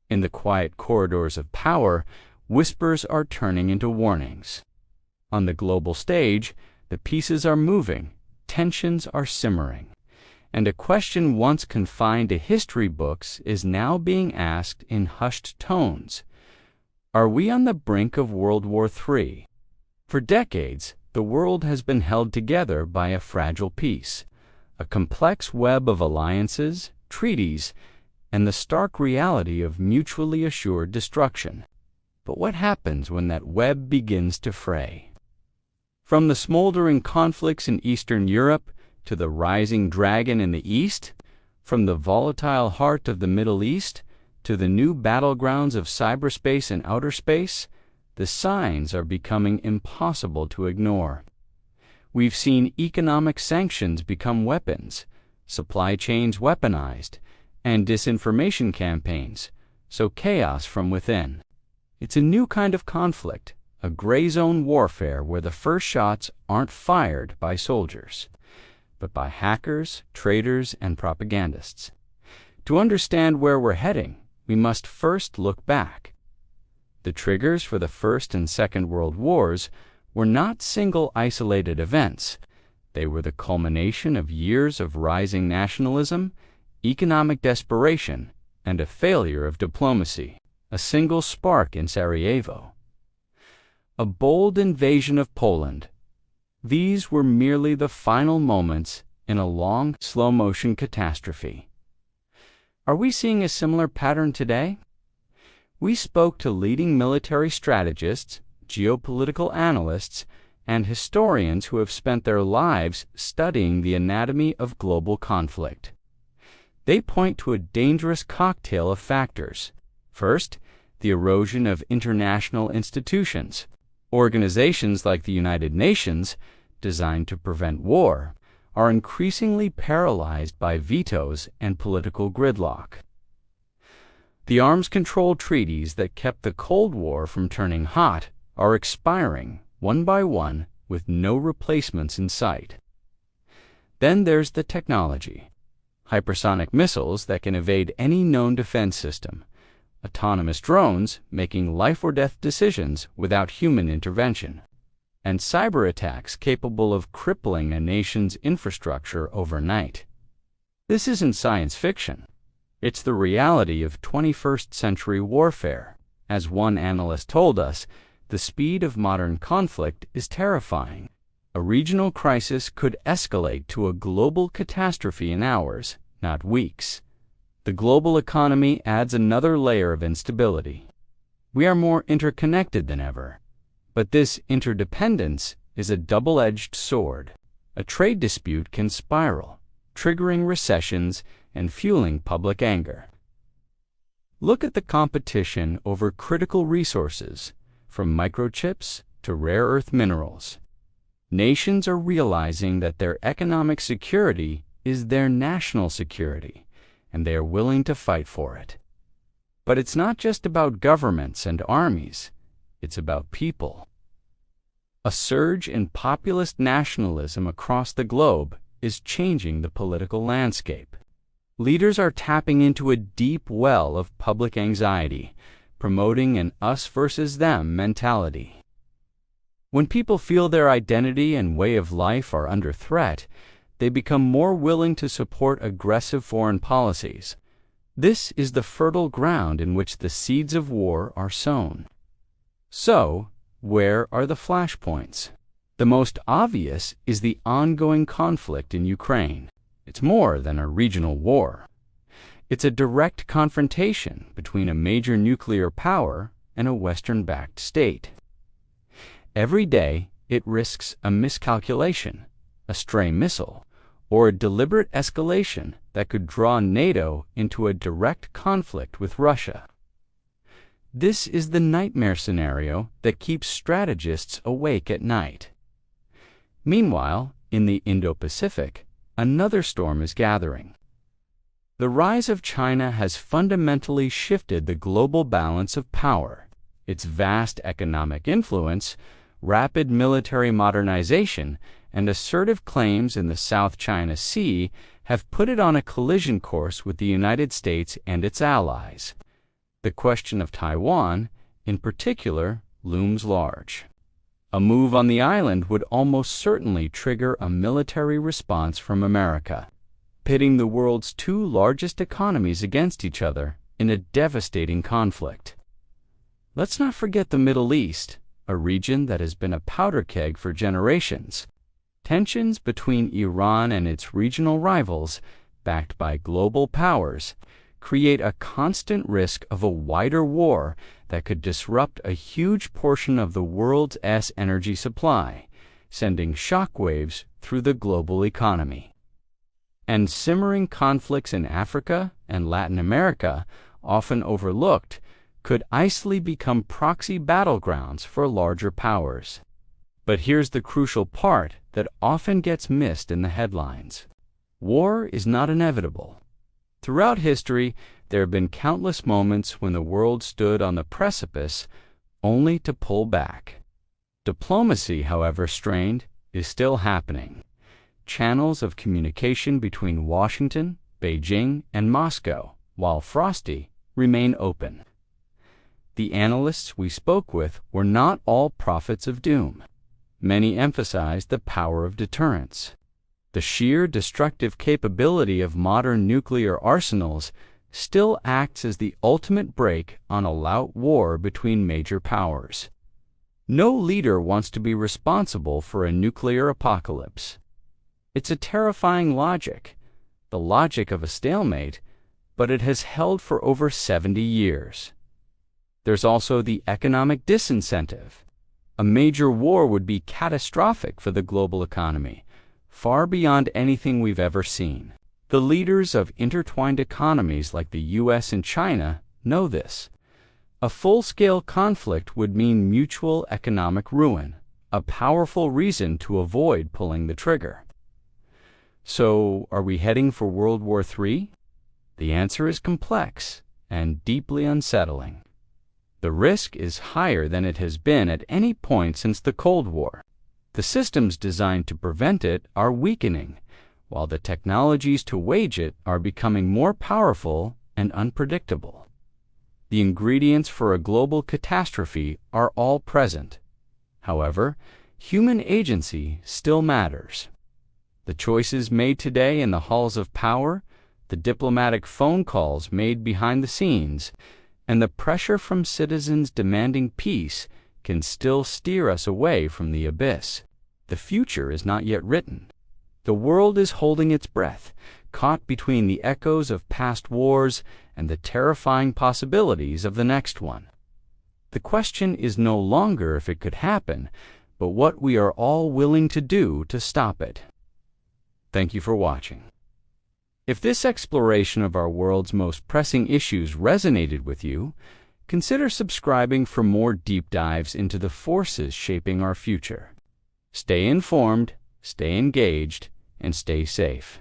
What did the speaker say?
In the quiet corridors of power, whispers are turning into warnings. On the global stage, the pieces are moving, tensions are simmering, and a question once confined to history books is now being asked in hushed tones. Are we on the brink of World War III? For decades, the world has been held together by a fragile peace, a complex web of alliances, treaties, and the stark reality of mutually assured destruction. But what happens when that web begins to fray? From the smoldering conflicts in Eastern Europe to the rising dragon in the East, from the volatile heart of the Middle East to the new battlegrounds of cyberspace and outer space, the signs are becoming impossible to ignore. We've seen economic sanctions become weapons, supply chains weaponized, and disinformation campaigns, so chaos from within. It's a new kind of conflict, a gray zone warfare where the first shots aren't fired by soldiers, but by hackers, traitors, and propagandists. To understand where we're heading, we must first look back. The triggers for the First and Second World Wars were not single isolated events. They were the culmination of years of rising nationalism, economic desperation, and a failure of diplomacy, a single spark in Sarajevo. A bold invasion of Poland. These were merely the final moments in a long, slow-motion catastrophe. Are we seeing a similar pattern today? We spoke to leading military strategists, geopolitical analysts, and historians who have spent their lives studying the anatomy of global conflict. They point to a dangerous cocktail of factors. First, the erosion of international institutions. Organizations like the United Nations, designed to prevent war, are increasingly paralyzed by vetoes and political gridlock. The arms control treaties that kept the Cold War from turning hot are expiring, one by one, with no replacements in sight. Then there's the technology. Hypersonic missiles that can evade any known defense system. Autonomous drones making life-or-death decisions without human intervention. And cyber attacks capable of crippling a nation's infrastructure overnight. This isn't science fiction. It's the reality of 21st century warfare. As one analyst told us, the speed of modern conflict is terrifying. A regional crisis could escalate to a global catastrophe in hours, not weeks. The global economy adds another layer of instability. We are more interconnected than ever. But this interdependence is a double-edged sword. A trade dispute can spiral, triggering recessions and fueling public anger. Look at the competition over critical resources, from microchips to rare earth minerals. Nations are realizing that their economic security is their national security, and they are willing to fight for it. But it's not just about governments and armies. It's about people. A surge in populist nationalism across the globe is changing the political landscape. Leaders are tapping into a deep well of public anxiety, promoting an us versus them mentality. When people feel their identity and way of life are under threat, they become more willing to support aggressive foreign policies. This is the fertile ground in which the seeds of war are sown. So, where are the flashpoints? The most obvious is the ongoing conflict in Ukraine. It's more than a regional war. It's a direct confrontation between a major nuclear power and a Western-backed state. Every day, it risks a miscalculation, a stray missile, or a deliberate escalation that could draw NATO into a direct conflict with Russia. This is the nightmare scenario that keeps strategists awake at night. Meanwhile, in the Indo-Pacific, another storm is gathering. The rise of China has fundamentally shifted the global balance of power. Its vast economic influence, rapid military modernization, and assertive claims in the South China Sea have put it on a collision course with the United States and its allies. The question of Taiwan, in particular, looms large. A move on the island would almost certainly trigger a military response from America, pitting the world's two largest economies against each other in a devastating conflict. Let's not forget the Middle East, a region that has been a powder keg for generations. Tensions between Iran and its regional rivals, backed by global powers, create a constant risk of a wider war that could disrupt a huge portion of the world's energy supply, sending shockwaves through the global economy. And simmering conflicts in Africa and Latin America, often overlooked, could easily become proxy battlegrounds for larger powers. But here's the crucial part that often gets missed in the headlines. War is not inevitable. Throughout history, there have been countless moments when the world stood on the precipice only to pull back. Diplomacy, however strained, is still happening. Channels of communication between Washington, Beijing, and Moscow, while frosty, remain open. The analysts we spoke with were not all prophets of doom. Many emphasized the power of deterrence. The sheer destructive capability of modern nuclear arsenals still acts as the ultimate brake on a all-out war between major powers. No leader wants to be responsible for a nuclear apocalypse. It's a terrifying logic, the logic of a stalemate, but it has held for over 70 years. There's also the economic disincentive. A major war would be catastrophic for the global economy, far beyond anything we've ever seen. The leaders of intertwined economies like the US and China know this. A full-scale conflict would mean mutual economic ruin, a powerful reason to avoid pulling the trigger. So, are we heading for World War III? The answer is complex and deeply unsettling. The risk is higher than it has been at any point since the Cold War. The systems designed to prevent it are weakening, while the technologies to wage it are becoming more powerful and unpredictable. The ingredients for a global catastrophe are all present. However, human agency still matters. The choices made today in the halls of power, the diplomatic phone calls made behind the scenes, and the pressure from citizens demanding peace can still steer us away from the abyss. The future is not yet written. The world is holding its breath, caught between the echoes of past wars and the terrifying possibilities of the next one. The question is no longer if it could happen, but what we are all willing to do to stop it. Thank you for watching. If this exploration of our world's most pressing issues resonated with you, consider subscribing for more deep dives into the forces shaping our future. Stay informed, stay engaged, and stay safe.